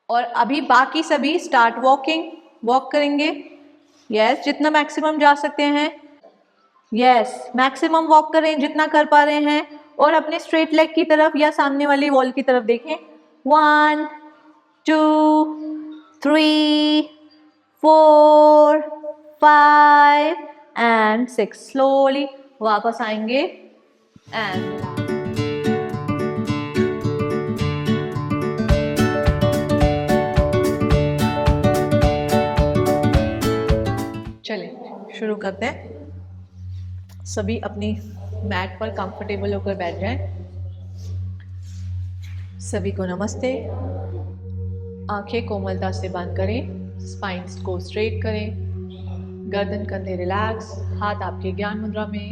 और अभी बाकी सभी स्टार्ट वॉक करेंगे। यस, जितना मैक्सिमम जा सकते हैं। यस, मैक्सिमम वॉक करें जितना कर पा रहे हैं और अपने स्ट्रेट लेग की तरफ या सामने वाली वॉल की तरफ देखें। 1 2 3 4 5 एंड 6। स्लोली वापस आएंगे एंड चलिए शुरू करते हैं। सभी अपनी मैट पर कंफर्टेबल होकर बैठ जाएं। सभी को नमस्ते। आंखें कोमलता से बंद करें, स्पाइन को स्ट्रेट करें, गर्दन कंधे रिलैक्स, हाथ आपके ज्ञान मुद्रा में।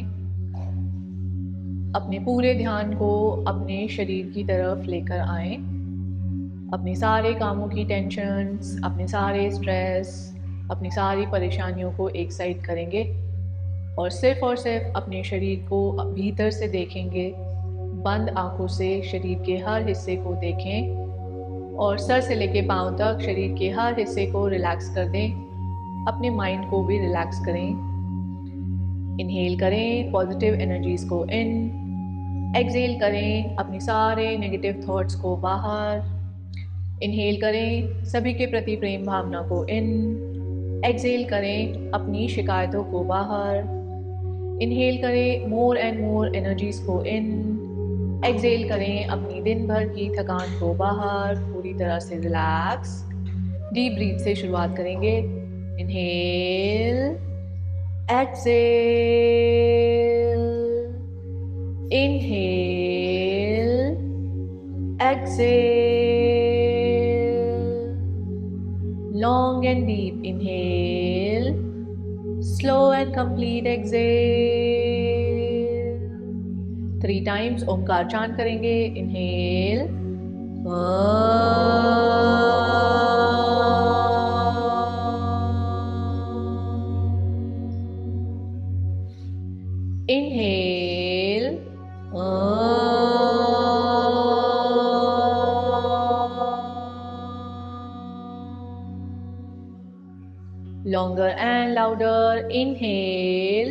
अपने पूरे ध्यान को अपने शरीर की तरफ लेकर आएं। अपने सारे कामों की टेंशन्स, अपने सारे स्ट्रेस, अपनी सारी परेशानियों को एक साइड करेंगे और सिर्फ अपने शरीर को भीतर से देखेंगे। बंद आंखों से शरीर के हर हिस्से को देखें और सर से लेके पांव तक शरीर के हर हिस्से को रिलैक्स कर दें। अपने माइंड को भी रिलैक्स करें। इनहेल करें पॉजिटिव एनर्जीज को इन, एक्सहेल करें अपने सारे नेगेटिव थॉट्स को बाहर। इनहेल करें सभी के प्रति प्रेम भावना को इन, एक्सहेल करें अपनी शिकायतों को बाहर। इनहेल करें मोर एंड मोर एनर्जीज को इन, एक्सहेल करें अपनी दिन भर की थकान को बाहर। पूरी तरह से रिलैक्स। डीप ब्रीथ से शुरुआत करेंगे। Inhale, exhale, inhale, exhale, long and deep inhale, slow and complete exhale. 3 times Omkar chant करेंगे। Inhale, inhale, longer and louder. Inhale,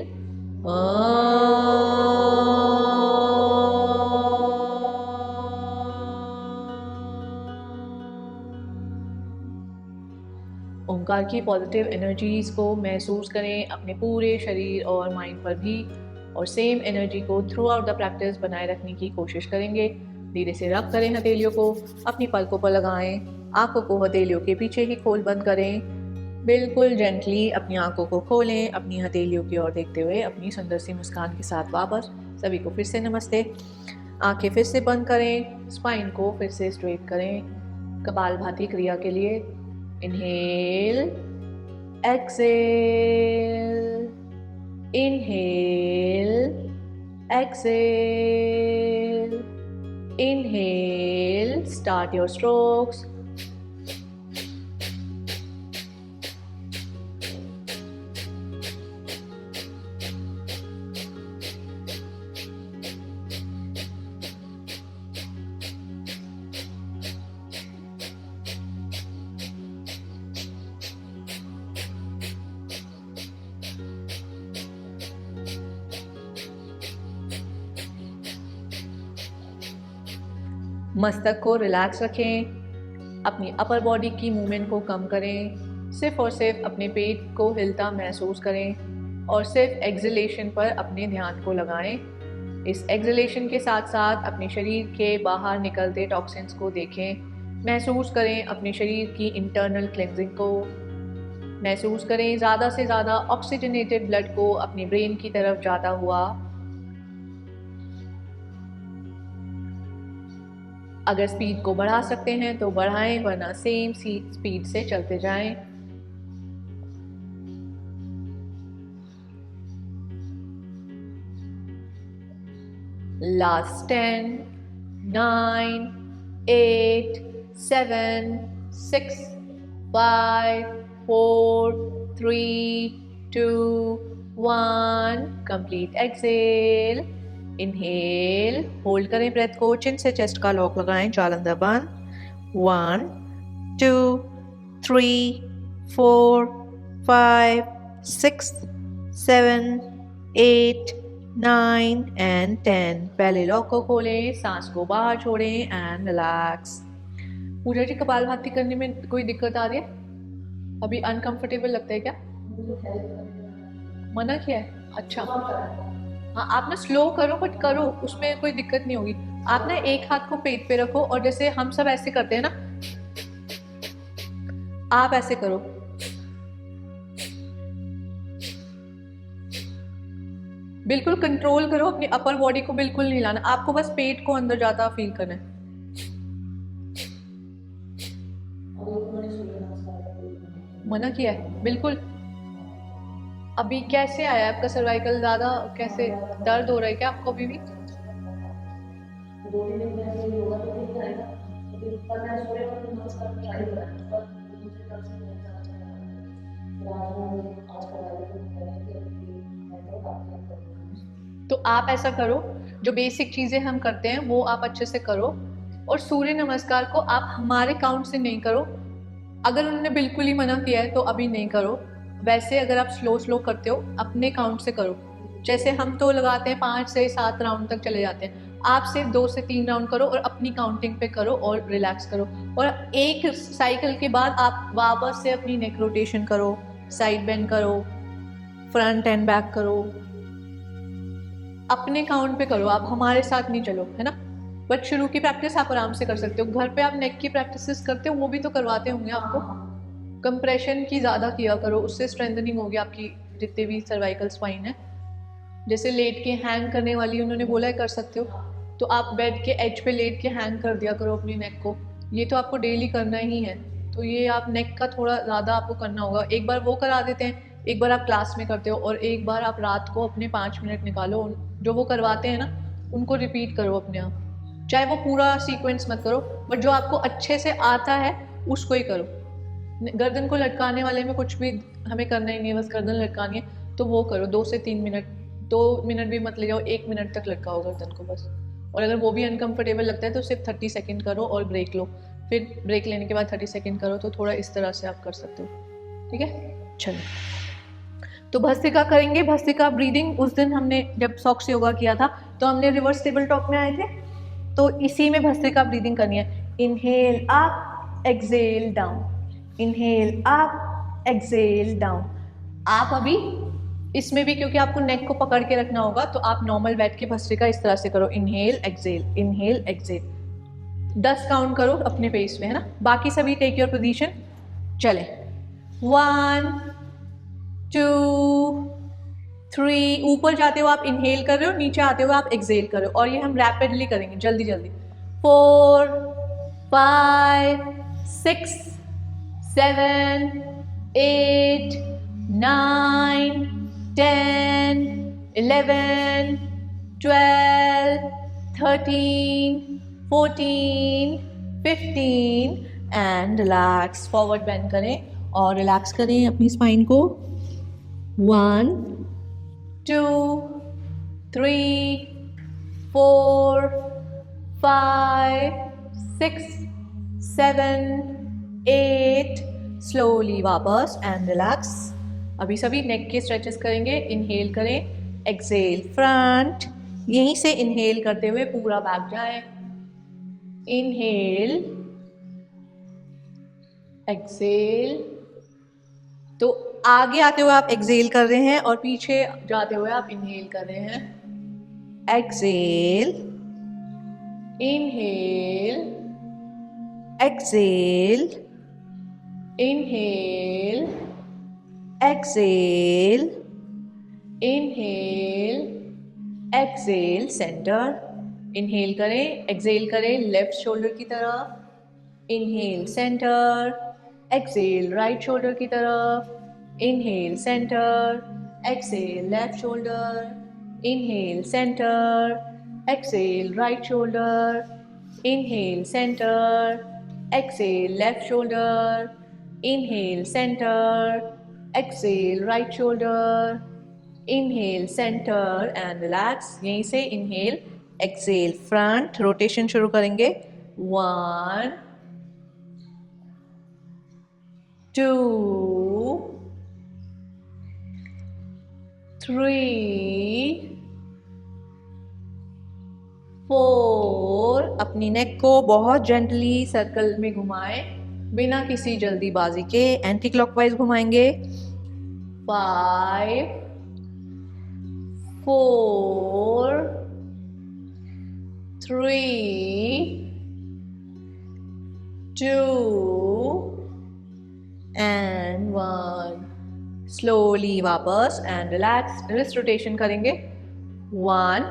Omkar की पॉजिटिव एनर्जीज को महसूस करें अपने पूरे शरीर और माइंड पर भी, और सेम एनर्जी को थ्रू आउट द प्रैक्टिस बनाए रखने की कोशिश करेंगे। धीरे से रब करें हथेलियों को, अपनी पलकों पर लगाएं, आंखों को हथेलियों के पीछे ही खोल बंद करें। बिल्कुल जेंटली अपनी आंखों को खोलें, अपनी हथेलियों की ओर देखते हुए अपनी सुंदर सी मुस्कान के साथ वापस। सभी को फिर से नमस्ते। आंखें फिर से बंद करें, स्पाइन को फिर से स्ट्रेट करें। कपालभाति क्रिया के लिए inhale, exhale, inhale, exhale, inhale. Start your strokes. मस्तक को रिलैक्स रखें, अपनी अपर बॉडी की मूवमेंट को कम करें। सिर्फ और सिर्फ अपने पेट को हिलता महसूस करें और सिर्फ एक्सहेलेशन पर अपने ध्यान को लगाएं। इस एक्सहेलेशन के साथ साथ अपने शरीर के बाहर निकलते टॉक्सिन्स को देखें। महसूस करें अपने शरीर की इंटरनल क्लेंजिंग को। महसूस करें ज़्यादा से ज़्यादा ऑक्सीजनेटेड ब्लड को अपने ब्रेन की तरफ जाता हुआ। अगर स्पीड को बढ़ा सकते हैं तो बढ़ाएं, वरना सेम स्पीड से चलते जाएं। Last 10, 9, 8, 7, 6, 5, 4, 3, 2, 1. Complete exhale. Inhale, hold करें ब्रेथ को, चिन से चेस्ट का लॉक लगाएं, जाल अंदर बंद। 1, 2, 3, 4, 5, 6, 7, 8, 9 and 10. पहले लॉक को खोलें, सांस को बाहर छोड़ें एंड रिलैक्स। पूजा जी, कपालभाति करने में कोई दिक्कत आ रही है? अभी अनकंफर्टेबल लगता है क्या? मना किया है? अच्छा हाँ, आप ना स्लो करो बट करो, उसमें कोई दिक्कत नहीं होगी। आप ना एक हाथ को पेट पे रखो और जैसे हम सब ऐसे करते हैं ना, आप ऐसे करो। बिल्कुल कंट्रोल करो अपनी अपर बॉडी को, बिल्कुल नहीं लाना, आपको बस पेट को अंदर जाता फील करना है। मना किया है बिल्कुल। अभी कैसे आया आपका सर्वाइकल? ज़्यादा कैसे दर्द हो रहा है क्या आपको अभी भी? तो आप ऐसा करो, जो बेसिक चीज़ें हम करते हैं वो आप अच्छे से करो, और सूर्य नमस्कार को आप हमारे काउंट से नहीं करो। अगर उन्होंने बिल्कुल ही मना किया है तो अभी नहीं करो। वैसे अगर आप स्लो स्लो करते हो अपने काउंट से करो। जैसे हम तो लगाते हैं 5 से 7 राउंड तक चले जाते हैं, आप सिर्फ 2 से 3 राउंड करो और अपनी काउंटिंग पे करो और रिलैक्स करो। और एक साइकिल के बाद आप वापस से अपनी नेक रोटेशन करो, साइड बेंड करो, फ्रंट एंड बैक करो, अपने काउंट पे करो, आप हमारे साथ नहीं चलो, है ना। बट शुरू की प्रैक्टिस आप आराम से कर सकते हो। घर पे आप नेक की प्रैक्टिसेस करते हो, वो भी तो करवाते होंगे आपको। कंप्रेशन की ज़्यादा किया करो, उससे स्ट्रेंथनिंग होगी आपकी जितने भी सर्वाइकल स्पाइन है। जैसे लेट के हैंग करने वाली उन्होंने बोला है कर सकते हो, तो आप बेड के एज पे लेट के हैंग कर दिया करो अपनी नेक को। ये तो आपको डेली करना ही है, तो ये आप नेक का थोड़ा ज़्यादा आपको करना होगा। एक बार वो करा देते हैं, एक बार आप क्लास में करते हो, और एक बार आप रात को अपने 5 मिनट निकालो, जो वो करवाते हैं ना उनको रिपीट करो अपने आप। चाहे वो पूरा सीक्वेंस मत करो, बट जो आपको अच्छे से आता है उसको ही करो। गर्दन को लटकाने वाले में कुछ भी हमें करना ही नहीं है, बस गर्दन लटकानी है तो वो करो 2 से 3 मिनट। 2 मिनट भी मत ले जाओ, 1 मिनट तक लटकाओ गर्दन को बस। और अगर वो भी अनकंफर्टेबल लगता है तो सिर्फ 30 सेकंड करो और ब्रेक लो, फिर ब्रेक लेने के बाद 30 सेकंड करो। तो थोड़ा इस तरह से आप कर सकते हो, ठीक है। चलो, तो भस्त्रिका करेंगे। भस्त्रिका ब्रीदिंग उस दिन हमने जब सॉक्स योगा किया था तो हमने रिवर्स टेबल टॉप में आए थे, तो इसी में भस्त्रिका ब्रीदिंग करनी है। Inhale up, exhale down, inhale up, exhale down. आप अभी इसमें भी, क्योंकि आपको नेक को पकड़ के रखना होगा, तो आप नॉर्मल बैठ के भस्त्रिका इस तरह से करो, inhale exhale, inhale Excel. 10 count करो अपने पेस में, है ना। बाकी सभी टेक योर पोजीशन। चले, 1 2 3। ऊपर जाते हो आप इनहेल कर रहे हो, नीचे आते हुए आप एक्सेल कर रहे हो, और ये हम रैपिडली करेंगे, जल्दी जल्दी। 4 5 6 7 8 9 10 11 12 13 14 15 एंड रिलैक्स। फॉरवर्ड बेंड करें और रिलैक्स करें अपनी स्पाइन को। 1 2 3 4 5 6 7 8। स्लोली वापस एंड रिलैक्स। अभी सभी नेक के स्ट्रेचेस करेंगे। इनहेल करें, एक्सेल फ्रंट, यहीं से इनहेल करते हुए पूरा बैक जाए। Inhale, exhale. तो आगे आते हुए आप एक्सेल कर रहे हैं और पीछे जाते हुए आप इनहेल कर रहे हैं। Exhale, inhale, exhale, inhale, exhale, inhale, exhale. Centre, inhale करें, एक्सेल करें लेफ्ट शोल्डर की तरफ। Inhale centre, exhale right shoulder की तरफ। Inhale centre, exhale left shoulder. Inhale centre, exhale right shoulder. Inhale centre, exhale left shoulder. Inhale centre, exhale right shoulder. Inhale centre and relax. यहीं से inhale, exhale front, rotation शुरू करेंगे। 1 2 3 4। अपनी नेक को बहुत gently circle में घुमाएं बिना किसी जल्दीबाजी के, एंटी क्लॉकवाइज घुमाएंगे। 5 4 3 2 and 1। स्लोली वापस एंड रिलैक्स, रिस्ट रोटेशन करेंगे। 1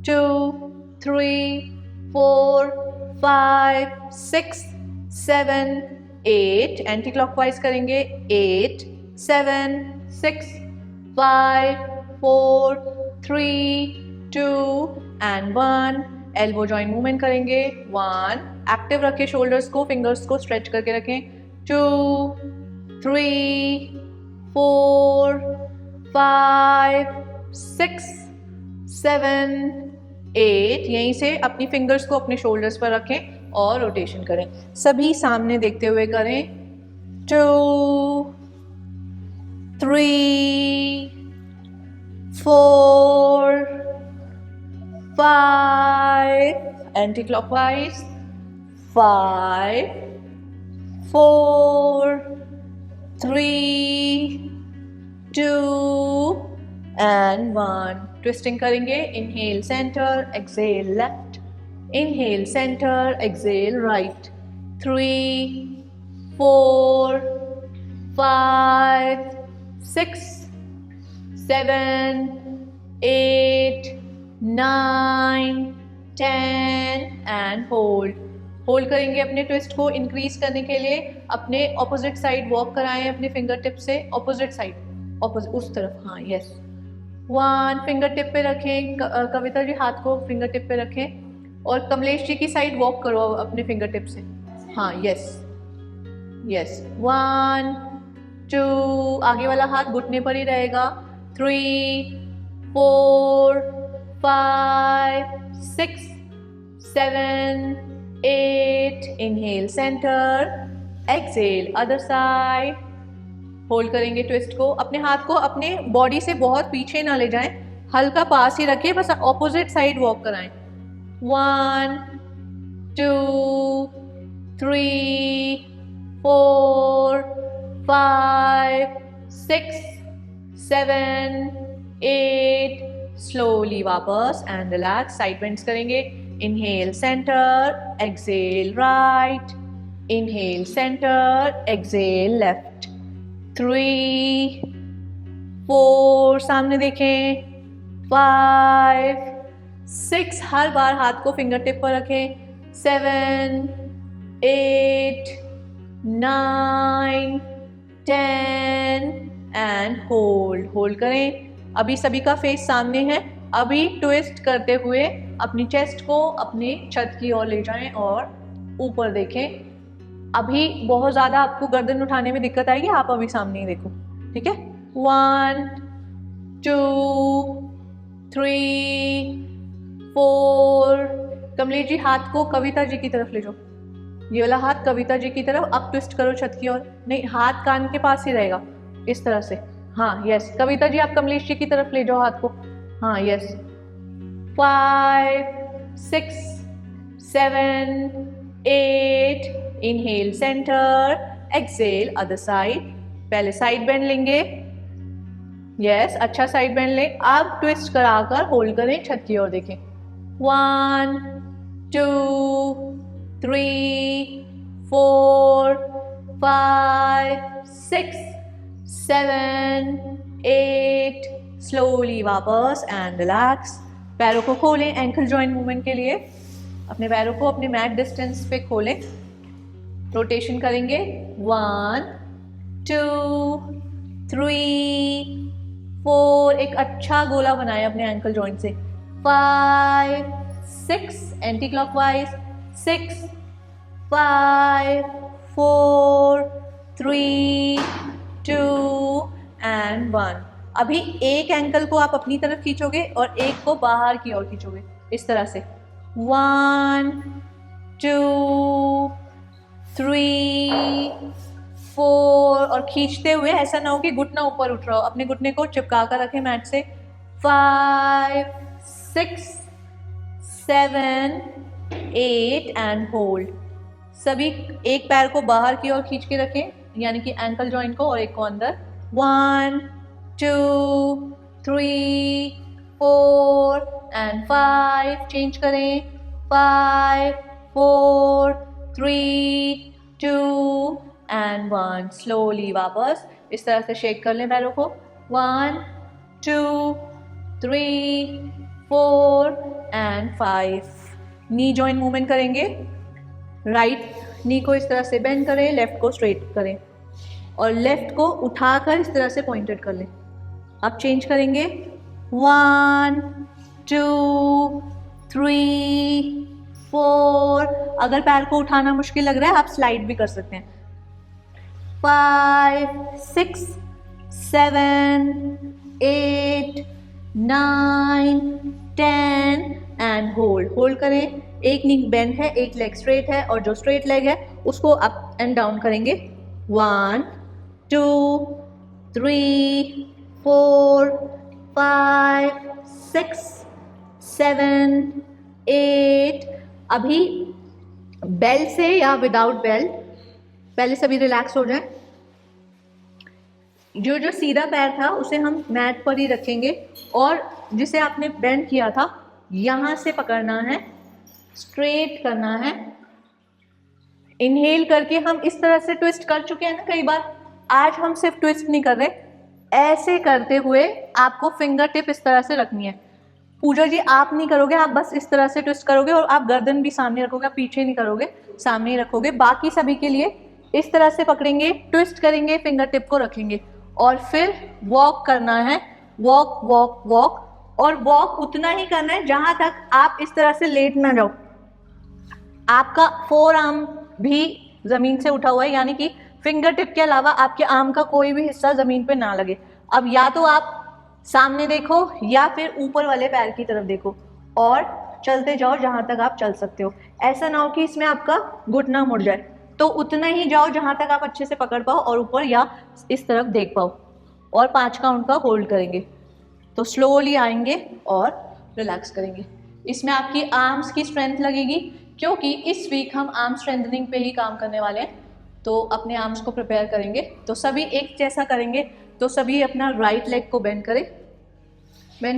2 3 4 5 6 7 8। एंटी क्लॉकवाइज करेंगे। 8 7 6 5 4 3 2 and 1। एल्बो जॉइंट मूवमेंट करेंगे। 1 एक्टिव रखें, शोल्डर्स को, फिंगर्स को स्ट्रेच करके रखें। 2 3 4 5 6 7 8। यहीं से अपनी फिंगर्स को अपने शोल्डर्स पर रखें और रोटेशन करें। सभी सामने देखते हुए करें। 2 3 4 5 एंटी क्लॉकवाइज। 5 4 3 2 and 1। ट्विस्टिंग करेंगे। Inhale centre, exhale left, inhale centre, exhale right. 3 4 5 6 7 8 9 10 and hold. Hold करेंगे। अपने ट्विस्ट को इंक्रीज करने के लिए अपने ऑपोजिट साइड वॉक कराएं अपने फिंगर टिप से। ऑपोजिट साइड, ऑपोजिट उस तरफ। हाँ यस। 1 फिंगर टिप पे रखें। कविता जी हाथ को फिंगर टिप पे रखें और कमलेश जी की साइड वॉक करो अपने फिंगर टिप से। हाँ यस यस। 1 2, आगे वाला हाथ घुटने पर ही रहेगा। 3 4 5 6 7 8। Inhale centre, exhale other side. Hold करेंगे ट्विस्ट को। अपने हाथ को अपने बॉडी से बहुत पीछे ना ले जाएं, हल्का पास ही रखिए, बस ऑपोजिट साइड वॉक कराएं। 1 2 3 4 5 6 7 8। स्लोली वापस एंड रिलैक्स। साइड बेंड्स करेंगे। Inhale centre, exhale right, inhale centre, exhale left. 3 4, सामने देखें। 5 6, हर बार हाथ को फिंगर टिप पर रखें। 7 8 9 10 एंड होल्ड। होल्ड करें। अभी सभी का फेस सामने है। अभी ट्विस्ट करते हुए अपनी चेस्ट को अपनी छत की ओर ले जाएं और ऊपर देखें। अभी बहुत ज़्यादा आपको गर्दन उठाने में दिक्कत आएगी, आप अभी सामने ही देखो, ठीक है। 1 2 3 4। कमलेश जी हाथ को कविता जी की तरफ ले जाओ। ये वाला हाथ कविता जी की तरफ। अब ट्विस्ट करो छत की ओर। नहीं, हाथ कान के पास ही रहेगा, इस तरह से। हाँ यस। कविता जी आप कमलेश जी की तरफ ले जाओ हाथ को। हाँ yes. 5 6 7 8। Inhale centre, exhale other side. पहले साइड बेंड लेंगे। यस, अच्छा साइड बेंड लें। अब ट्विस्ट कराकर होल्ड करें, छत की ओर देखें। 1 2 3 4 5 6 7 8। स्लोली वापस एंड रिलैक्स। पैरों को खोलें एंकल जॉइंट मूवमेंट के लिए। अपने पैरों को अपने मैट डिस्टेंस पे खोलें। रोटेशन करेंगे। 1 2 3 4। एक अच्छा गोला बनाए अपने एंकल जॉइंट से। 5 6 एंटी क्लॉकवाइज। 6 5 4 3 2 एंड 1। अभी एक एंकल को आप अपनी तरफ खींचोगे और एक को बाहर की ओर खींचोगे, इस तरह से। 1 2 3 4 और खींचते हुए ऐसा ना हो कि घुटना ऊपर उठ रहा हो, अपने घुटने को चिपका कर रखें मैट से। 5 6 7 8 एंड होल्ड। सभी एक पैर को बाहर की ओर खींच के रखें, यानी कि एंकल जॉइंट को, और एक को अंदर। 1 2 3 4 एंड 5। चेंज करें। 5 4 3 2 एंड 1। स्लोली वापस इस तरह से शेक कर लें पैरों को। 1 2 3 4 एंड 5। नी जॉइंट मूवमेंट करेंगे। राइट नी को इस तरह से बेंड करें, लेफ्ट को स्ट्रेट करें और लेफ्ट को उठाकर इस तरह से पॉइंटेड कर लें। अब चेंज करेंगे। 1 2 3 4। अगर पैर को उठाना मुश्किल लग रहा है आप स्लाइड भी कर सकते हैं। 5 6 7 8 9 10 एंड होल्ड करें। एक नी बेंड है, एक लेग स्ट्रेट है, और जो स्ट्रेट लेग है उसको अप एंड डाउन करेंगे। 1 2 3 4 5 6 7 8। अभी बेल्ट से या विदाउट बेल्ट, पहले सभी रिलैक्स हो जाए। जो सीधा पैर था उसे हम मैट पर ही रखेंगे और जिसे आपने बेंड किया था यहाँ से पकड़ना है, स्ट्रेट करना है। इनहेल करके हम इस तरह से ट्विस्ट कर चुके हैं ना कई बार। आज हम सिर्फ ट्विस्ट नहीं कर रहे, ऐसे करते हुए आपको फिंगर टिप इस तरह से रखनी है। पूजा जी आप नहीं करोगे, आप बस इस तरह से ट्विस्ट करोगे और आप गर्दन भी सामने रखोगे, आप पीछे नहीं करोगे, सामने ही रखोगे। बाकी सभी के लिए इस तरह से पकड़ेंगे, ट्विस्ट करेंगे, फिंगर टिप को रखेंगे और फिर वॉक करना है। वॉक वॉक वॉक, और वॉक उतना ही करना है जहां तक आप इस तरह से लेट ना जाओ। आपका फोर आर्म भी जमीन से उठा हुआ है, यानी कि फिंगर टिप के अलावा आपके आर्म का कोई भी हिस्सा जमीन पे ना लगे। अब या तो आप सामने देखो या फिर ऊपर वाले पैर की तरफ देखो और चलते जाओ जहां तक आप चल सकते हो। ऐसा ना हो कि इसमें आपका घुटना मुड़ जाए, तो उतना ही जाओ जहां तक आप अच्छे से पकड़ पाओ और ऊपर या इस तरफ देख पाओ। और 5 काउंट का होल्ड करेंगे, तो स्लोली आएंगे और रिलैक्स करेंगे। इसमें आपकी आर्म्स की स्ट्रेंथ लगेगी, क्योंकि इस वीक हम आर्म स्ट्रेंथनिंग पे ही काम करने वाले हैं, तो अपने आर्म्स को प्रिपेयर करेंगे। तो सभी एक जैसा करेंगे, तो सभी अपना राइट लेग को बेंड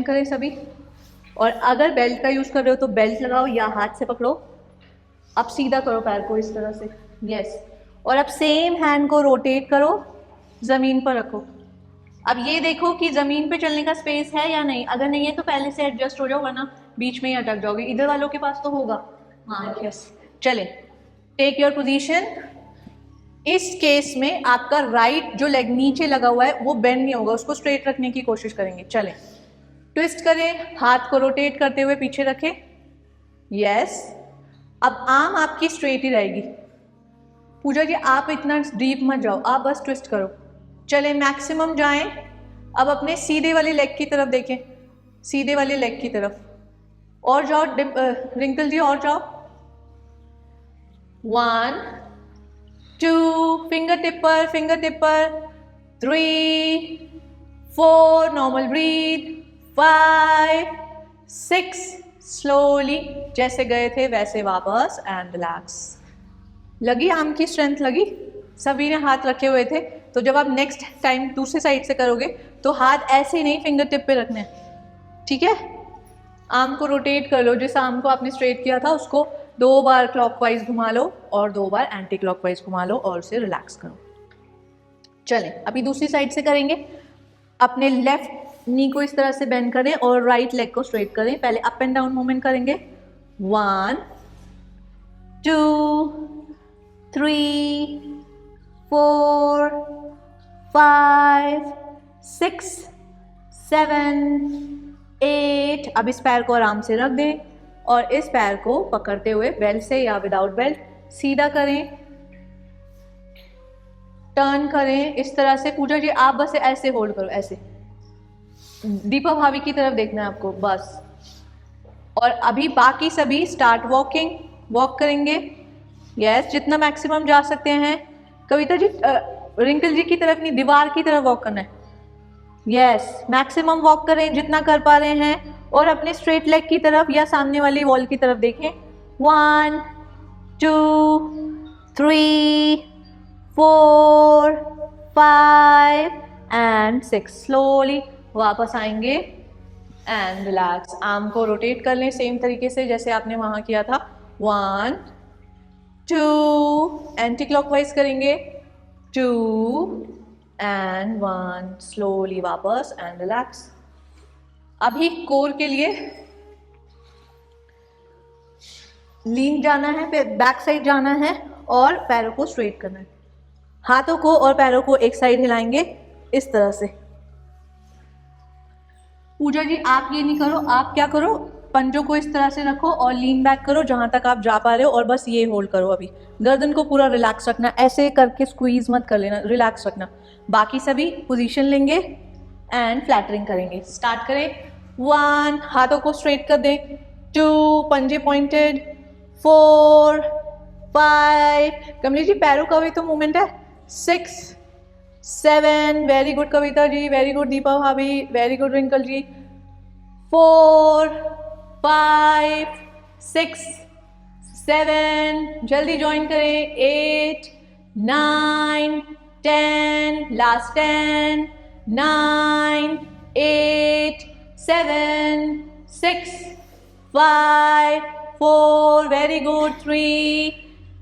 करें सभी। और अगर बेल्ट का यूज़ कर रहे हो तो बेल्ट लगाओ या हाथ से पकड़ो। अब सीधा करो पैर को इस तरह से, यस। और अब सेम हैंड को रोटेट करो, ज़मीन पर रखो। अब ये देखो कि ज़मीन पे चलने का स्पेस है या नहीं। अगर नहीं है तो पहले से एडजस्ट हो जाओ, वरना बीच में ही अटक जाओगे। इधर वालों के पास तो होगा, हाँ यस। चले, टेक योर पोजीशन। इस केस में आपका राइट जो लेग नीचे लगा हुआ है वो बेंड नहीं होगा, उसको स्ट्रेट रखने की कोशिश करेंगे। चलें, ट्विस्ट करें, हाथ को रोटेट करते हुए पीछे रखें, यस। अब आर्म आपकी स्ट्रेट ही रहेगी। पूजा जी आप इतना डीप मत जाओ, आप बस ट्विस्ट करो। चलें, मैक्सिमम जाएं। अब अपने सीधे वाले लेग की तरफ देखें, सीधे वाले लेग की तरफ। और जाओ रिंकल जी, और जाओ। 1 2, फिंगर टिप पर 3 4, नॉर्मल ब्रीथ। 5 6, स्लोली जैसे गए थे वैसे वापस एंड रिलैक्स। लगी आर्म की स्ट्रेंथ लगी? सभी ने हाथ रखे हुए थे, तो जब आप नेक्स्ट टाइम दूसरी साइड से करोगे तो हाथ ऐसे ही नहीं फिंगर टिप पे रखने, ठीक है। आर्म को रोटेट कर लो, जिस आर्म को आपने स्ट्रेट किया था उसको 2 बार क्लॉकवाइज घुमा लो और 2 बार एंटी क्लॉकवाइज घुमा लो और उसे रिलैक्स करो। चलें, अभी दूसरी साइड से करेंगे। अपने लेफ्ट नी को इस तरह से बेंड करें और राइट लेग को स्ट्रेट करें। पहले अप एंड डाउन मूवमेंट करेंगे। 1 2 3 4 5 6 7 8। अब इस पैर को आराम से रख दें और इस पैर को पकड़ते हुए बेल्ट से या विदाउट बेल्ट सीधा करें, टर्न करें इस तरह से। पूजा जी आप बस ऐसे होल्ड करो, ऐसे दीपा भाभी की तरफ देखना है आपको, बस। और अभी बाकी सभी स्टार्ट वॉक करेंगे, यस, जितना मैक्सिमम जा सकते हैं। कविता जी रिंकल जी की तरफ नहीं, दीवार की तरफ वॉक करना है। यस, मैक्सिमम वॉक करें जितना कर पा रहे हैं और अपने स्ट्रेट लेग की तरफ या सामने वाली वॉल की तरफ देखें। 1 2 3 4 5 एंड 6। स्लोली वापस आएंगे एंड रिलैक्स। आर्म को रोटेट कर लें सेम तरीके से जैसे आपने वहां किया था। 1 2 एंटी क्लॉकवाइज करेंगे, 2 एंड 1। स्लोली वापस एंड रिलैक्स। अभी कोर के लिए लीन जाना है, फिर बैक साइड जाना है और पैरों को स्ट्रेट करना है। हाथों को और पैरों को एक साइड हिलाएंगे इस तरह से। पूजा जी आप ये नहीं करो, आप क्या करो, पंजों को इस तरह से रखो और लीन बैक करो जहां तक आप जा पा रहे हो और बस ये होल्ड करो। अभी गर्दन को पूरा रिलैक्स रखना, ऐसे करके स्क्वीज मत कर लेना, रिलैक्स रखना। बाकी सभी पोजीशन लेंगे एंड फ्लैटरिंग करेंगे। स्टार्ट करें। 1 हाथों को स्ट्रेट कर दें, 2 पंजे पॉइंटेड, 4 5 कमली जी पैरों का भी तो मूवमेंट है, 6 7 very good Kavita ji, very good Deepa भाभी, वेरी गुड रिंकल जी, 4 5 6 7 जल्दी ज्वाइन करें, 8 9 10 last 10 9 8 7 6 5 4 very good, 3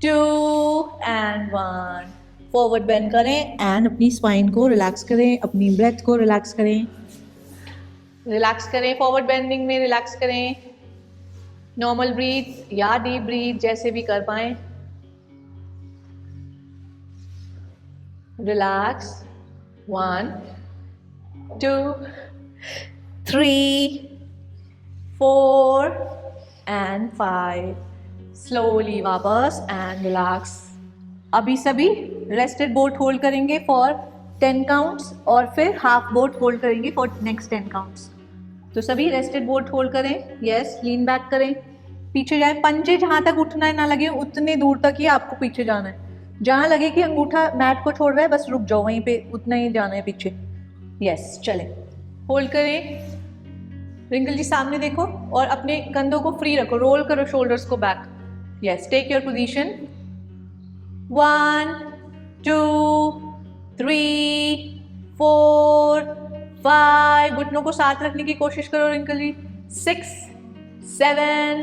2 and 1। Forward bend करें एंड अपनी स्पाइन को रिलैक्स करें, अपनी ब्रेथ को रिलैक्स करें। रिलैक्स करें, फॉरवर्ड बेंडिंग में रिलैक्स करें। नॉर्मल ब्रीथ या डीप ब्रीथ जैसे भी कर पाएं। रिलैक्स। 1 2 3 4 एंड 5। स्लोली वापस एंड रिलैक्स। अभी सभी रेस्टेड बोट होल्ड करेंगे फॉर 10 काउंट्स और फिर हाफ बोट होल्ड करेंगे फॉर नेक्स्ट 10 काउंट्स। तो सभी रेस्टेड बोट होल्ड करें। यस, लीन बैक करें, पीछे जाए, पंजे जहां तक उठना ना लगे उतने दूर तक ही आपको पीछे जाना है। जहां लगे कि अंगूठा मैट को छोड़ रहा है बस रुक जाओ, वहीं पे उतना ही जाना है पीछे। यस, चलें, होल्ड करें। रिंकल जी सामने देखो और अपने कंधों को फ्री रखो, रोल करो शोल्डर्स को back. Yes, take your position. 1 2 3 4 5 घुटनों को साथ रखने की कोशिश करो रिंकल जी। 6 7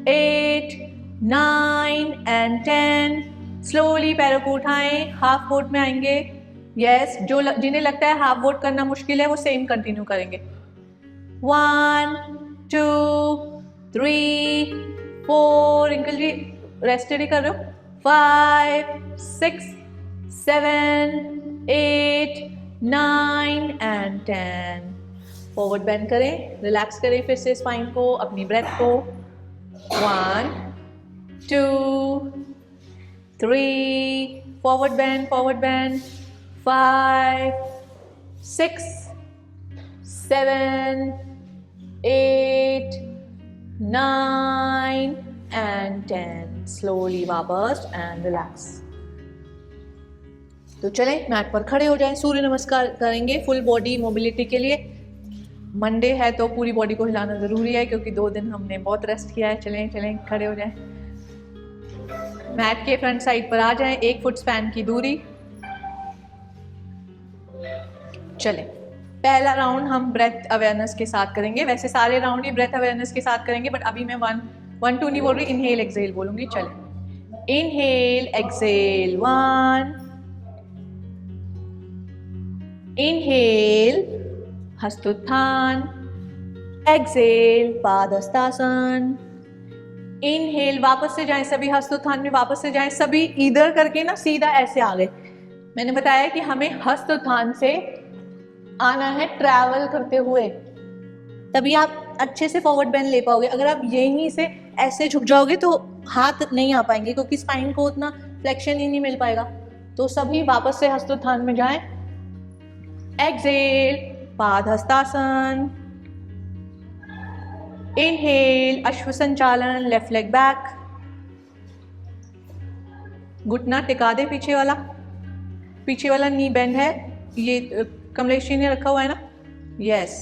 8 9 एंड 10। स्लोली पैरों को उठाएं, हाफ बोट में आएंगे। यस, जिन्हें लगता है हाफ बोट करना मुश्किल है वो सेम कंटिन्यू करेंगे। 1 2 3 4 रिंकल जी रेस्टेड ही कर रहे हो। 5 6 7 8 9 एंड 10। फॉरवर्ड बेंड करें, रिलैक्स करें फिर से स्पाइन को, अपनी ब्रेथ को। 1 2 3 फॉरवर्ड बेंड 5 6 7 8 9 एंड 10। स्लोली वापस एंड रिलैक्स। तो चलें मैट पर खड़े हो जाएं, सूर्य नमस्कार करेंगे फुल बॉडी मोबिलिटी के लिए। मंडे है तो पूरी बॉडी को हिलाना ज़रूरी है क्योंकि 2 दिन हमने बहुत रेस्ट किया है। चलें खड़े हो जाएं, मैट के फ्रंट साइड पर आ जाएं, 1 फुट स्पैन की दूरी। चलें, पहला राउंड हम ब्रेथ अवेयरनेस के साथ करेंगे। वैसे सारे राउंड ही ब्रेथ अवेयरनेस के साथ करेंगे बट अभी मैं 1 2 नहीं बोल रही, इनहेल एक्सेल बोलूंगी। चलें, inhale exhale, 1 inhale Hastotthan, exhale Padahastasana. Inhale वापस से जाएं, सभी हस्तोत्थान में वापस से जाएं, सभी इधर करके ना सीधा ऐसे आ गए। मैंने बताया कि हमें हस्तोत्थान से आना है ट्रैवल करते हुए, तभी आप अच्छे से फॉरवर्ड बेंड ले पाओगे। अगर आप यहीं से ऐसे झुक जाओगे तो हाथ नहीं आ पाएंगे क्योंकि स्पाइन को उतना फ्लेक्शन ही नहीं मिल पाएगा। तो सभी वापस से हस्तोत्थान में जाएं। एक्सेल पादहस्तासन, इनहेल अश्व संचालन, लेफ्ट लेग बैक, घुटना टिका दे पीछे वाला। पीछे वाला नी बेंड है, ये कमलेश जी ने रखा हुआ है ना, यस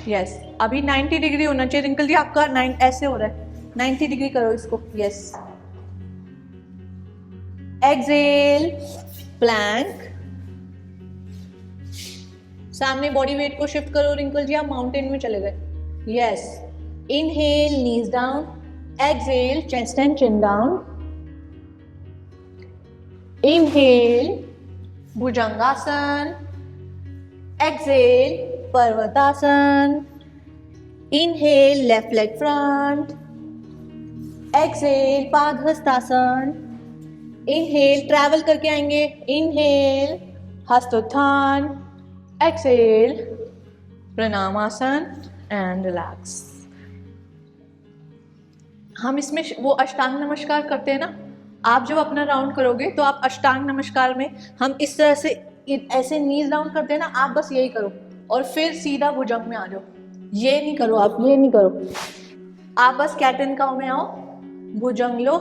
यस। अभी 90 डिग्री होना चाहिए रिंकल जी आपका, 9 ऐसे हो रहा है, 90 डिग्री करो इसको, यस। एक्सेल प्लैंक, सामने बॉडी वेट को शिफ्ट करो रिंकल जी, आप माउंटेन में चले गए, yes. Inhale knees down, exhale chest and chin down, inhale Bhujangasana, exhale Parvatasana, inhale left leg front, exhale Padahastasana, inhale travel करके आएंगे, inhale Hastotthan, exhale Pranamasana and relax. हम इसमें वो अष्टांग नमस्कार करते हैं ना, आप जब अपना राउंड करोगे तो आप अष्टांग नमस्कार में हम इस तरह से ऐसे नीज डाउन करते हैं ना, आप बस यही करो और फिर सीधा भुजंग में आ जाओ, ये नहीं करो, आप ये नहीं करो, आप बस कैट एंड काउ में आओ, भुजंग लो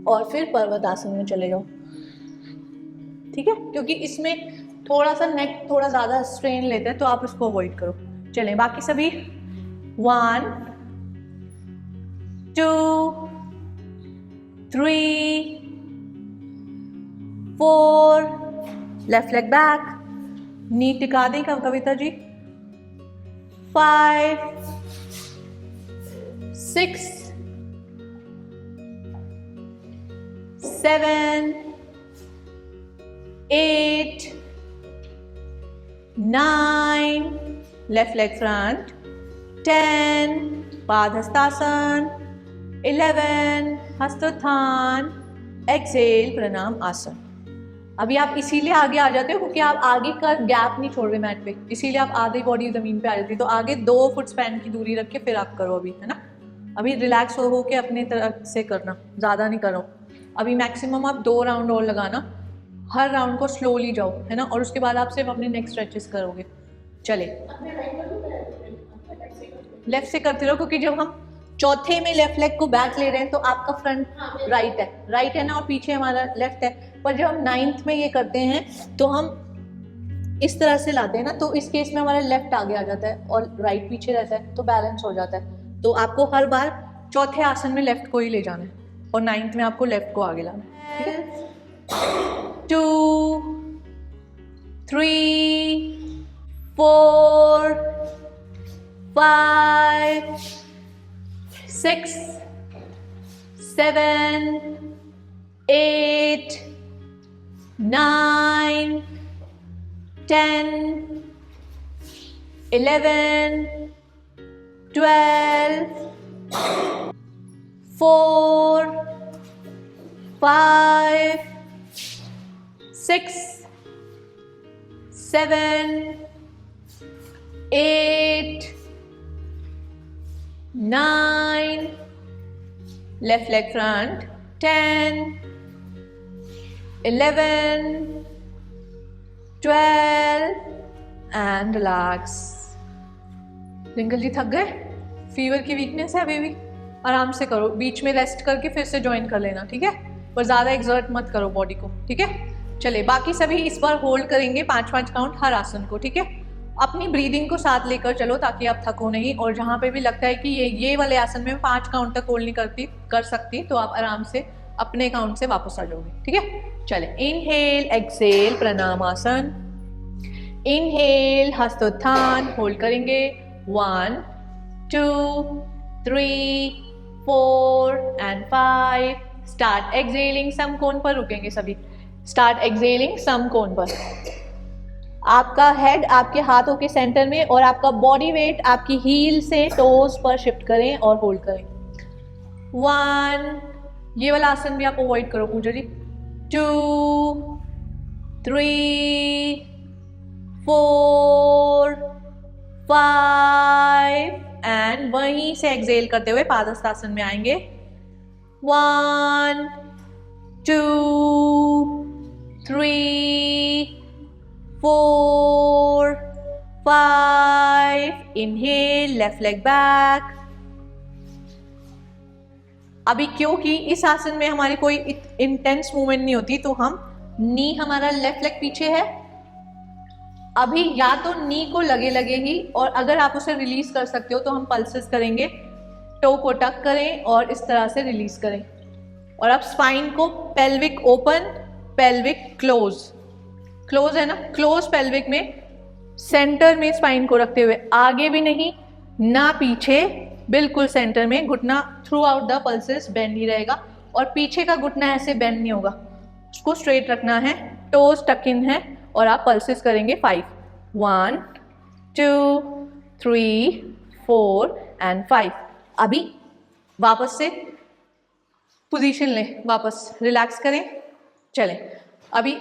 और फिर पर्वतासन में चले जाओ, ठीक है, क्योंकि इसमें थोड़ा सा नेक थोड़ा ज्यादा स्ट्रेन लेते हैं तो आप उसको अवॉइड करो। चलें बाकी सभी 1 2 3 4, लेफ्ट लेग बैक, नी टिका दें Kavita ji, 5 6 7 8 9, left leg front, 10 Padahastasana, 11 Hastotthan, exhale Pranam asana. अभी आप इसीलिए आगे आ जाते हो क्योंकि आप आगे का गैप नहीं छोड़ रहे मैट पे, इसीलिए आप आधी बॉडी जमीन पे आ जाती है, तो आगे 2 फुट स्पैन की दूरी रख के फिर आप करो अभी, है ना। अभी रिलैक्स हो के अपने तरह से करना, ज़्यादा नहीं करो। अभी मैक्सिमम आप 2 राउंड और लगाना, हर राउंड को स्लोली जाओ, है ना, और उसके बाद आप सिर्फ अपने नेक स्ट्रेचेस करोगे। चले लेफ्ट से करते रहो, क्योंकि जब हम चौथे में लेफ्ट लेग को बैक ले रहे हैं तो आपका फ्रंट राइट है ना, और पीछे हमारा लेफ्ट है, पर जब हम 9th में ये करते हैं तो हम इस तरह से लाते हैं ना, तो इस केस में हमारा लेफ्ट आगे आ जाता है और राइट पीछे रहता है, तो बैलेंस हो जाता है। तो आपको हर बार चौथे आसन में लेफ्ट को ही ले जाना है और 9th में आपको लेफ्ट को आगे लाना है, ठीक है। 2 3 4 5 6 7 8 9 10 11 12 4 5 6 7 8 9, left leg front, 10 11 12 and relax। Wrinkle जी थक गए, फीवर की वीकनेस है अभी भी, आराम से करो, बीच में रेस्ट करके फिर से ज्वाइन कर लेना, ठीक है, पर ज़्यादा एक्सर्ट मत करो बॉडी को, ठीक है। चले बाकी सभी इस बार होल्ड करेंगे 5-5 काउंट हर आसन को, ठीक है। अपनी ब्रीदिंग को साथ लेकर चलो ताकि आप थको नहीं, और जहाँ पे भी लगता है कि ये वाले आसन में 5 काउंट तक होल्ड नहीं कर सकती, तो आप आराम से अपने काउंट से वापस आ जाओगे, ठीक है। चले inhale exhale Pranamasana, inhale हस्तोत्थान, hold करेंगे 1 2 3 4 and 5। स्टार्ट एक्सेलिंग समकोण पर रुकेंगे सभी, स्टार्ट एक्सेलिंग समकोण पर। आपका हेड आपके हाथों के सेंटर में और आपका बॉडी वेट आपकी हील से टोज पर शिफ्ट करें और होल्ड करें। 1, ये वाला आसन भी आप अवॉइड करो पूजा जी। 2 3 4 5 एंड वहीं से एक्सेल करते हुए पादहस्तासन में आएंगे। 1 2 3 4 5। Inhale left leg back. अभी क्योंकि इस आसन में हमारी कोई इंटेंस मूवमेंट नहीं होती, तो हम नी हमारा लेफ्ट लेग पीछे है, अभी या तो नी को लगे लगे ही, और अगर आप उसे रिलीज कर सकते हो तो हम पल्सेस करेंगे। टो को टक करें और इस तरह से रिलीज करें। और अब स्पाइन को pelvic open, pelvic close, close है ना, क्लोज पेल्विक में सेंटर में स्पाइन को रखते हुए, आगे भी नहीं ना पीछे, बिल्कुल सेंटर में। घुटना throughout the pulses bend ही रहेगा और पीछे का घुटना ऐसे बेंड नहीं होगा, उसको स्ट्रेट रखना है। टोज टक इन है और आप पल्सेस करेंगे 5, 1 2 3 4 एंड 5। अभी वापस से पोजीशन लें, वापस रिलैक्स करें, चलें। अभी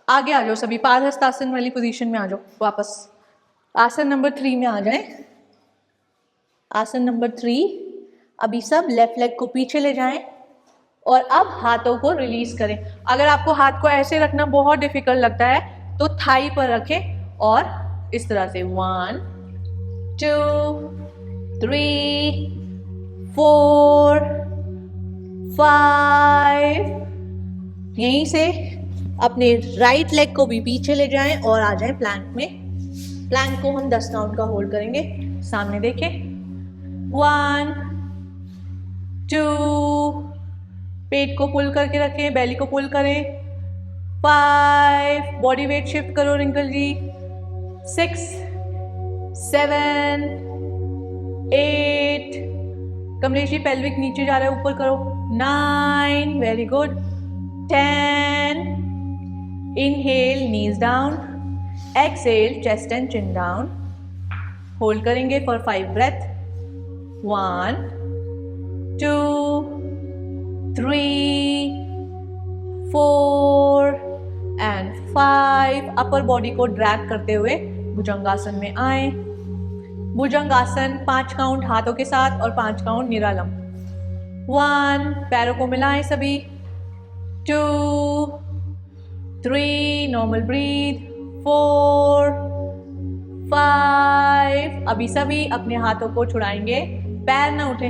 आगे आ जाओ सभी, पादहस्तासन वाली पोजीशन में आ जाओ वापस। आसन नंबर 3 में आ जाएं। आसन नंबर 3। अभी सब लेफ्ट लेग को पीछे ले जाएं और अब हाथों को रिलीज करें। अगर आपको हाथ को ऐसे रखना बहुत डिफिकल्ट लगता है तो थाई पर रखें और इस तरह से 1 2 3 4 5। यहीं से अपने राइट लेग को भी पीछे ले जाएं और आ जाएं प्लैंक में। प्लैंक को हम 10 काउंट का होल्ड करेंगे। सामने देखें, 1 2, पेट को पुल करके रखें, बेली को पुल करें, 5, बॉडी वेट शिफ्ट करो रिंकल जी, 6 7 8, कमलेश जी पेल्विक नीचे जा रहा है, ऊपर करो, 9, very good, 10, inhale knees down, exhale chest and chin down, hold करेंगे for 5 breath, 1 2 3 4 and 5। Upper body को ड्रैग करते हुए भुजंगासन में आए। भुजंगासन 5 काउंट हाथों के साथ और 5 काउंट निरालम। 1, पैरों को मिलाएं सभी, 2 3, नॉर्मल ब्रीथ, 4 5। अभी सभी अपने हाथों को छुड़ाएंगे, पैर ना उठे,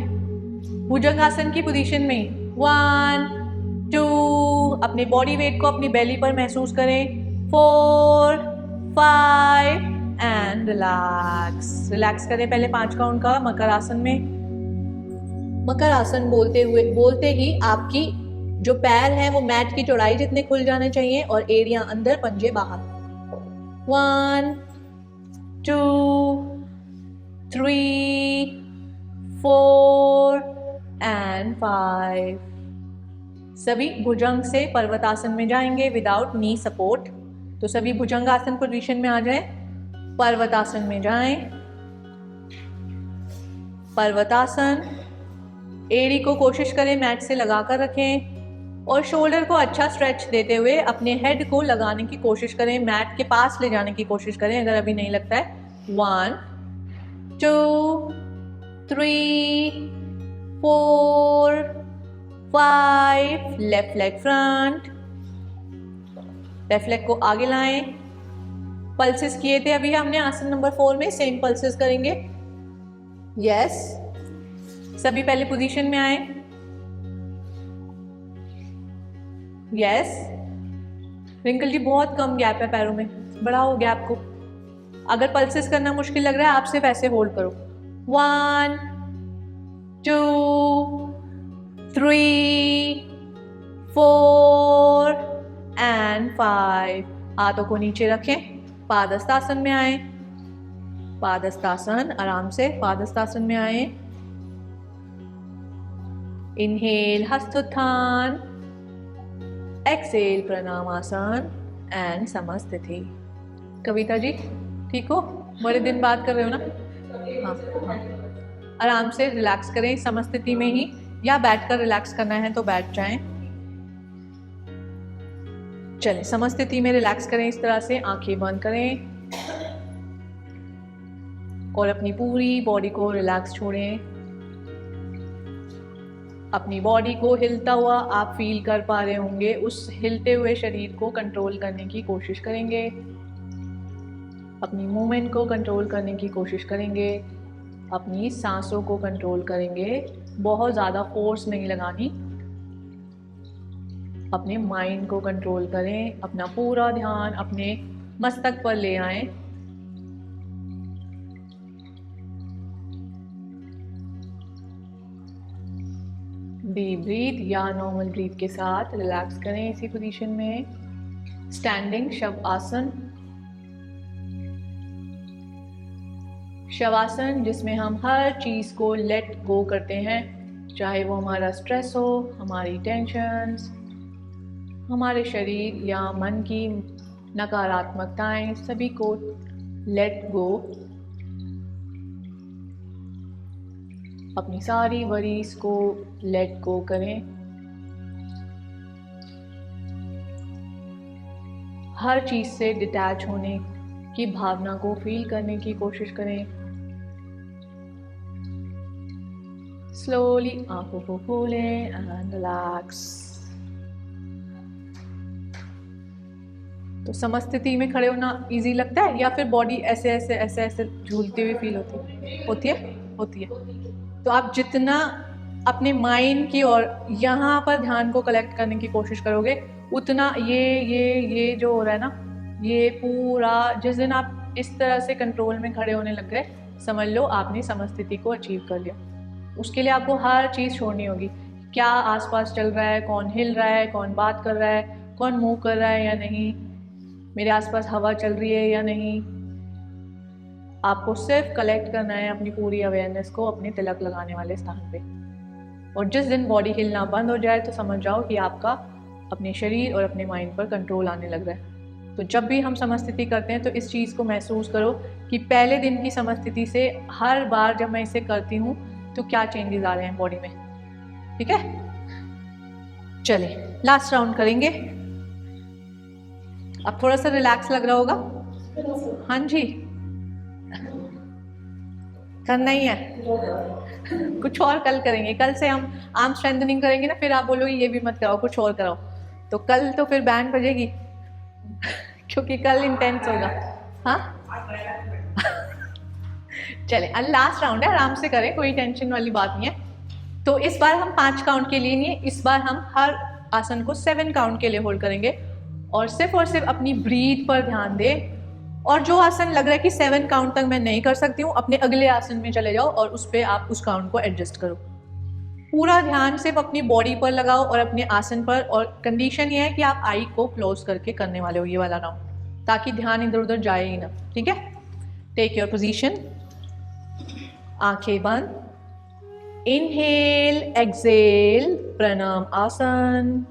भुजंगासन की पोजीशन में 1 2, अपने बॉडी वेट को अपनी बेली पर महसूस करें, 4 5 एंड रिलैक्स। रिलैक्स करें पहले 5 काउंट का मकर आसन में। मकर आसन बोलते ही आपकी जो पैर है वो मैट की चौड़ाई जितने खुल जाने चाहिए और एड़ियां अंदर, पंजे बाहर। 1 2 3 4 एंड 5। सभी भुजंग से पर्वतासन में जाएंगे विदाउट नी सपोर्ट। तो सभी भुजंगासन पोजीशन में आ जाएं, पर्वतासन में जाएं। पर्वतासन, एड़ी को कोशिश करें मैट से लगाकर रखें और शोल्डर को अच्छा स्ट्रेच देते हुए अपने हेड को लगाने की कोशिश करें, मैट के पास ले जाने की कोशिश करें अगर अभी नहीं लगता है। 1 2 3 4 5, left leg front, left leg को आगे लाएं। पल्सेस किए थे अभी हमने आसन नंबर 4 में, सेम पल्सेस करेंगे। यस, सभी पहले पोजीशन में आए। यस, रिंकल जी बहुत कम गैप है पैरों में, बढ़ाओ गैप को। अगर पल्सेस करना मुश्किल लग रहा है आप सिर्फ ऐसे होल्ड करो। 1 2 3 4 एंड 5। हाथों को नीचे रखें, पादहस्तासन में आए। पादहस्तासन, आराम से पादहस्तासन में आए। Inhale Hastotthan, exhale Pranamasana and Samasthiti. Kavita ji ठीक हो? बड़े दिन बाद कर रहे हो ना? हाँ। आराम से रिलैक्स करें समस्थिति में ही, या बैठकर रिलैक्स करना है तो बैठ जाएं। चलें, समस्थिति में रिलैक्स करें इस तरह से, आंखें बंद करें और अपनी पूरी बॉडी को रिलैक्स छोड़ें। अपनी बॉडी को हिलता हुआ आप फील कर पा रहे होंगे, उस हिलते हुए शरीर को कंट्रोल करने की कोशिश करेंगे, अपनी मूवमेंट को कंट्रोल करने की कोशिश करेंगे, अपनी सांसों को कंट्रोल करेंगे, बहुत ज़्यादा फोर्स नहीं लगानी। अपने माइंड को कंट्रोल करें, अपना पूरा ध्यान अपने मस्तक पर ले आएं। डीप ब्रीथ या नॉर्मल ब्रीथ के साथ रिलैक्स करें इसी पोजीशन में। स्टैंडिंग शवासन, शवासन जिसमें हम हर चीज़ को लेट गो करते हैं, चाहे वो हमारा स्ट्रेस हो, हमारी टेंशन्स, हमारे शरीर या मन की नकारात्मकताएं, सभी को लेट गो। अपनी सारी वरीज को लेट गो करें। हर चीज़ से डिटैच होने की भावना को फील करने की कोशिश करें। स्लोली आंखों को खोलें एंड रिलैक्स। तो समस्थिति में खड़े होना इजी लगता है या फिर बॉडी ऐसे ऐसे ऐसे ऐसे झूलती हुई फील होती है? तो आप जितना अपने माइंड की और यहाँ पर ध्यान को कलेक्ट करने की कोशिश करोगे, उतना ये जो हो रहा है ना, ये पूरा जिस दिन आप इस तरह से कंट्रोल में खड़े होने लग गए, समझ लो आपने समस्थिति को अचीव कर लिया। उसके लिए आपको हर चीज़ छोड़नी होगी। क्या आसपास चल रहा है, कौन हिल रहा है, कौन बात कर रहा है, कौन मूव कर रहा है या नहीं, मेरे आसपास हवा चल रही है या नहीं। आपको सिर्फ कलेक्ट करना है अपनी पूरी अवेयरनेस को अपने तिलक लगाने वाले स्थान पे। और जिस दिन बॉडी हिलना बंद हो जाए तो समझ जाओ कि आपका अपने शरीर और अपने माइंड पर कंट्रोल आने लग रहा है। तो जब भी हम समस्थिति करते हैं तो इस चीज़ को महसूस करो कि पहले दिन की समस्थिति से हर बार जब मैं इसे करती हूँ तो क्या चेंजेस आ रहे हैं बॉडी में। ठीक है, चले लास्ट राउंड करेंगे। अब थोड़ा सा रिलैक्स लग रहा होगा। हाँ जी, करना ही है। कुछ और कल करेंगे। कल से हम आर्म स्ट्रेंथनिंग करेंगे ना, फिर आप बोलोगे ये भी मत कराओ, कुछ और कराओ। तो कल तो फिर बैंड बजेगी क्योंकि कल इंटेंस होगा। हाँ चले, लास्ट राउंड है, आराम से करें, कोई टेंशन वाली बात नहीं है। तो इस बार हम 5 काउंट के लिए नहीं है, इस बार हम हर आसन को 7 काउंट के लिए होल्ड करेंगे और सिर्फ अपनी ब्रीथ पर ध्यान दें। और जो आसन लग रहा है कि 7 काउंट तक मैं नहीं कर सकती हूँ, अपने अगले आसन में चले जाओ और उस पर आप उस काउंट को एडजस्ट करो। पूरा ध्यान सिर्फ अपनी बॉडी पर लगाओ और अपने आसन पर। और कंडीशन ये है कि आप आई को क्लोज करके करने वाले हो ये वाला राउंड, ताकि ध्यान इधर उधर जाए ही ना। ठीक है, टेक योर पोजीशन, आंखें बंद, इनहेल एक्सेल, प्रणाम आसन।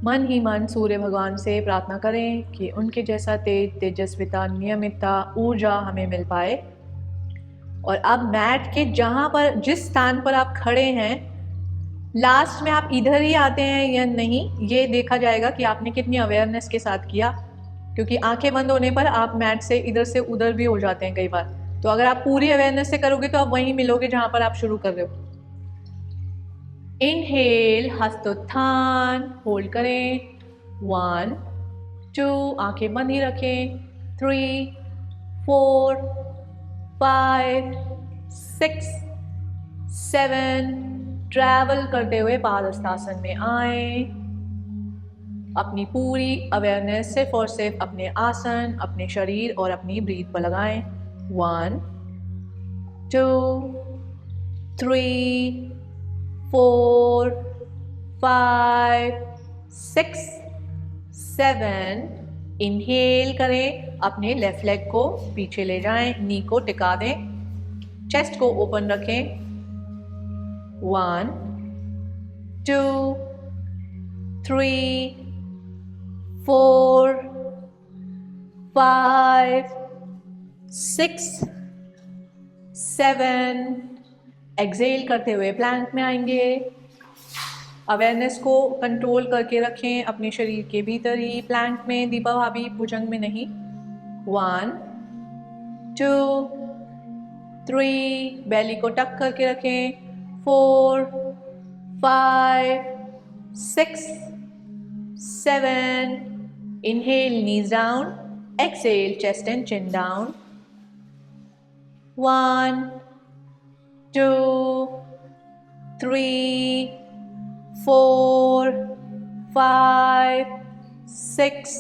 मन ही मन सूर्य भगवान से प्रार्थना करें कि उनके जैसा तेज, तेजस्विता, नियमितता, ऊर्जा हमें मिल पाए। और अब मैट के जहाँ पर, जिस स्थान पर आप खड़े हैं, लास्ट में आप इधर ही आते हैं या नहीं, ये देखा जाएगा कि आपने कितनी अवेयरनेस के साथ किया। क्योंकि आंखें बंद होने पर आप मैट से इधर से उधर भी हो जाते हैं कई बार। तो अगर आप पूरी अवेयरनेस से करोगे तो आप वहीं मिलोगे जहाँ पर आप शुरू कर रहे हो। इनहेल, हस्तोत्थान, होल्ड करें, 1 2, आंखें बंद ही रखें, 3 4 5 6 7, ट्रैवल करते हुए पादहस्तासन में आए। अपनी पूरी अवेयरनेस सिर्फ और सिर्फ अपने आसन, अपने शरीर और अपनी ब्रीथ पर लगाएं। 1 2 3 4 5 6 7। इनहेल करें, अपने लेफ्ट लेग को पीछे ले जाएं, नी को टिका दें, चेस्ट को ओपन रखें। 1 2 3 4 5 6 7। एक्सेल करते हुए प्लैंक में आएंगे। अवेयरनेस को कंट्रोल करके रखें अपने शरीर के भीतर ही, प्लैंक में, दीपा भाभी भुजंग में नहीं। 1 2 3, बेली को टक करके रखें। 4 5 6 7। Inhale, knees down, exhale, chest and chin down. 1 2 3 4 5, 6,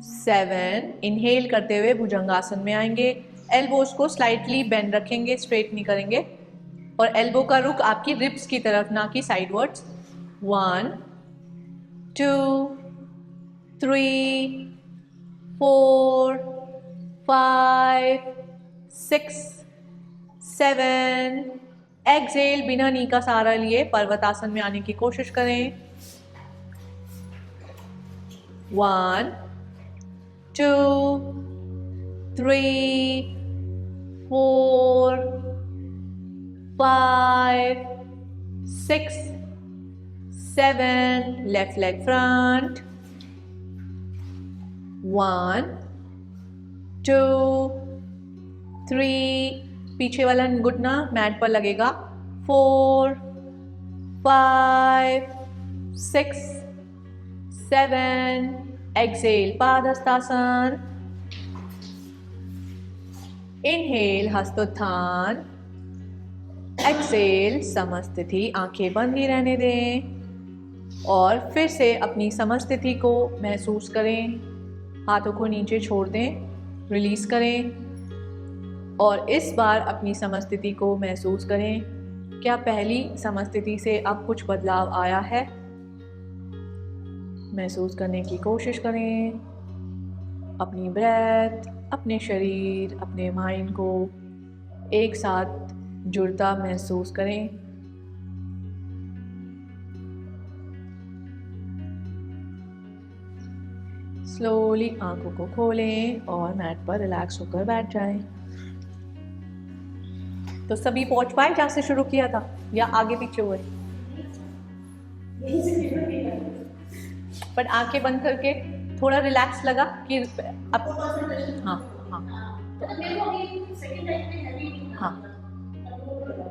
7। Inhale करते हुए भुजंगासन में आएंगे। एल्बोज को स्लाइटली बेंड रखेंगे, स्ट्रेट नहीं करेंगे, और एल्बो का रुख आपकी रिब्स की तरफ, ना कि साइडवर्ड्स। 1, 2, 3, 4, 5, 6, 7। एक्सहेल, बिना नी का सहारा लिए पर्वतासन में आने की कोशिश करें। 1, 2, 3, 4, 5, 6, 7। Left leg front. 1, 2, 3, पीछे वाला घुटना मैट पर लगेगा। 4, 5, 6, 7। एक्सहेल, पादहस्तासन। इनहेल, हस्तोत्थान। एक्सहेल, समस्थिति। आंखें बंद ही रहने दें और फिर से अपनी समस्थिति को महसूस करें। हाथों को नीचे छोड़ दें, रिलीज करें, और इस बार अपनी समस्थिति को महसूस करें। क्या पहली समस्थिति से अब कुछ बदलाव आया है? महसूस करने की कोशिश करें। अपनी ब्रेथ, अपने शरीर, अपने माइंड को एक साथ जुड़ता महसूस करें। स्लोली आंखों को खोलें और मैट पर रिलैक्स होकर बैठ जाएं। तो सभी पहुंच पाए जहां से शुरू किया था, या आगे पीछे हुए? बट आंखें बंद करके थोड़ा रिलैक्स लगा कि अब? हाँ हाँ हाँ,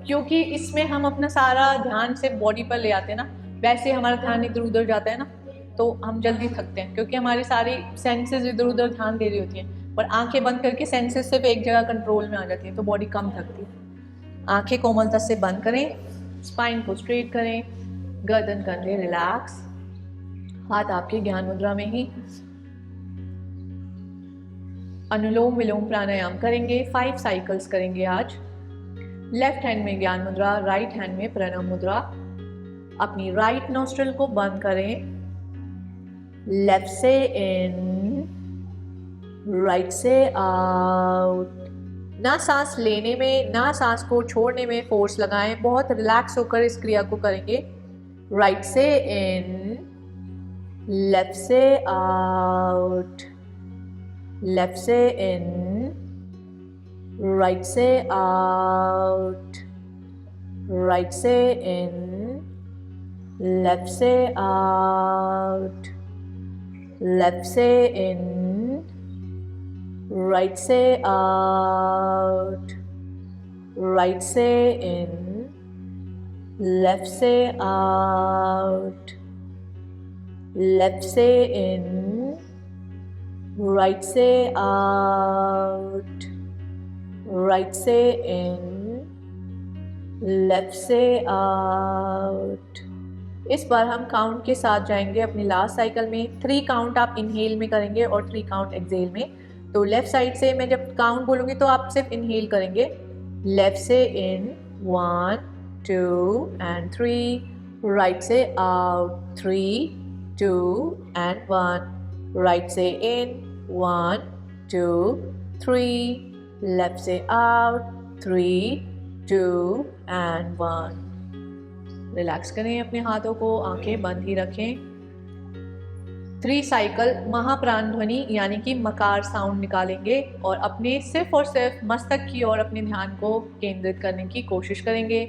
क्योंकि इसमें हम अपना सारा ध्यान सिर्फ बॉडी पर ले आते हैं ना, वैसे हमारा ध्यान इधर उधर जाता है ना, तो हम जल्दी थकते हैं, क्योंकि हमारी सारी सेंसेस इधर उधर ध्यान दे रही होती हैं। पर आंखें बंद करके सेंसेस सिर्फ एक जगह कंट्रोल में आ जाती हैं, तो बॉडी कम थकती है। आंखें कोमलता से बंद करें, स्पाइन को स्ट्रेट करें, गर्दन कंधे रिलैक्स, हाथ आपके ज्ञान मुद्रा में ही। अनुलोम विलोम प्राणायाम करेंगे, 5 साइकिल्स करेंगे आज। लेफ्ट हैंड में ज्ञान मुद्रा, राइट हैंड में प्रणव मुद्रा। अपनी राइट नोस्ट्रल को बंद करें, लेफ्ट से इन, राइट से आउट। ना सांस लेने में ना सांस को छोड़ने में फोर्स लगाएं, बहुत रिलैक्स होकर इस क्रिया को करेंगे। राइट से इन, लेफ्ट से आउट, लेफ्ट से इन, राइट से आउट, राइट से इन, लेफ्ट से आउट, लेफ्ट से इन, राइट से आउट, राइट से इन, लेफ्ट से आउट, लेफ्ट से इन, राइट से आउट, राइट से इन, लेफ्ट से आउट। इस बार हम काउंट के साथ जाएंगे अपनी लास्ट साइकिल में। 3 काउंट आप इनहेल में करेंगे और 3 काउंट एक्सहेल में। तो लेफ्ट साइड से मैं जब काउंट बोलूँगी तो आप सिर्फ इनहेल करेंगे। लेफ्ट से इन 1, 2 and 3, राइट से आउट 3, 2 and 1, राइट से इन 1, 2, 3, लेफ्ट से आउट 3, 2 and 1। रिलैक्स करें अपने हाथों को, आंखें बंद ही रखें। 3 साइकिल महाप्राण ध्वनि यानी कि मकार साउंड निकालेंगे और अपने सिर्फ और सिर्फ मस्तक की ओर अपने ध्यान को केंद्रित करने की कोशिश करेंगे।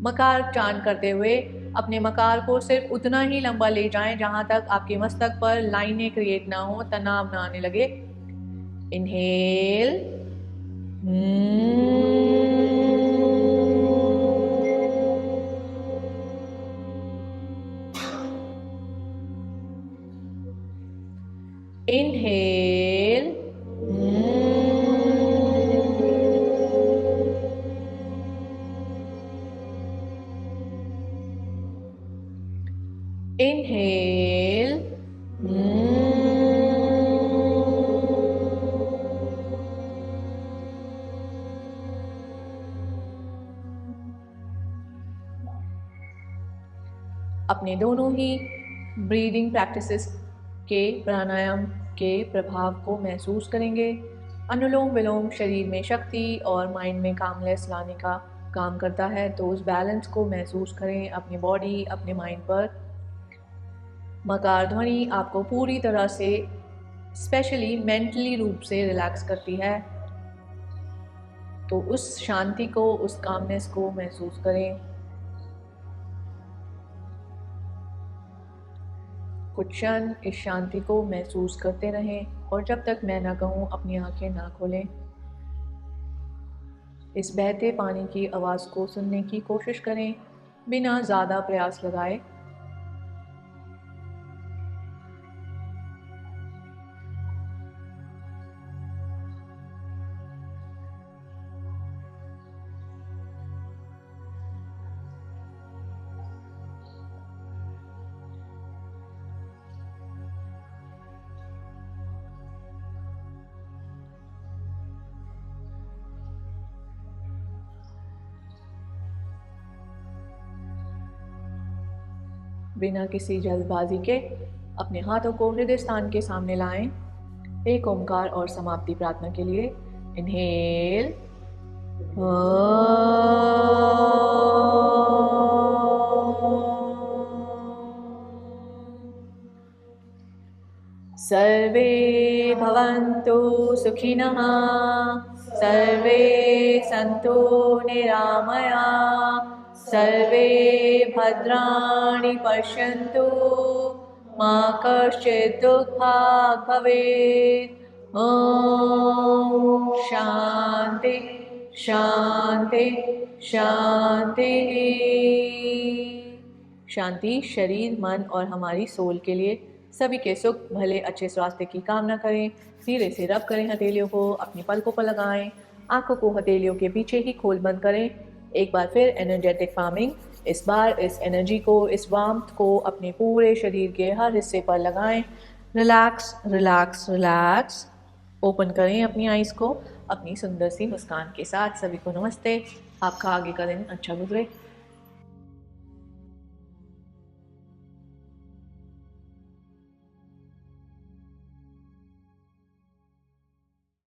मकार चांट करते हुए अपने मकार को सिर्फ उतना ही लंबा ले जाएं जहां तक आपके मस्तक पर लाइनें क्रिएट ना हो, तनाव ना आने लगे। इनहेल, inhale, inhale, इनहेल, अपने दोनों ही ब्रीदिंग प्रैक्टिसेस के प्राणायाम के प्रभाव को महसूस करेंगे। अनुलोम विलोम शरीर में शक्ति और माइंड में कामनेस लाने का काम करता है, तो उस बैलेंस को महसूस करें अपनी बॉडी, अपने माइंड पर। मकार ध्वनि आपको पूरी तरह से स्पेशली मेंटली रूप से रिलैक्स करती है, तो उस शांति को, उस कामनेस को महसूस करें। कुछ क्षण इस शांति को महसूस करते रहें और जब तक मैं ना कहूँ अपनी आंखें ना खोलें। इस बहते पानी की आवाज़ को सुनने की कोशिश करें बिना ज़्यादा प्रयास लगाए। बिना किसी जल्दबाजी के अपने हाथों को हृदय स्थान के सामने लाएं। एक ओंकार और समाप्ति प्रार्थना के लिए इनहेल, सर्वे भवन्तु सुखिनः, सर्वे सन्तु निरामया, सर्वे भद्राणि पश्यन्तु, मा कश्चित् दुःखात् भवेत्। ॐ शान्ति शान्ति शान्ति। शांति शरीर, मन और हमारी सोल के लिए सभी के सुख, भले अच्छे स्वास्थ्य की कामना करें। धीरे से रब करें हथेलियों को, अपनी पलकों पर लगाएं, आंखों को हथेलियों के पीछे ही खोल बंद करें। एक बार फिर एनर्जेटिक फार्मिंग, इस बार इस एनर्जी को, इस वार्मथ को अपने पूरे शरीर के हर हिस्से पर लगाएं। Relax relax relax. ओपन करें अपनी आइज़ को अपनी सुंदर सी मुस्कान के साथ। सभी को नमस्ते। आपका आगे का दिन अच्छा गुजरे।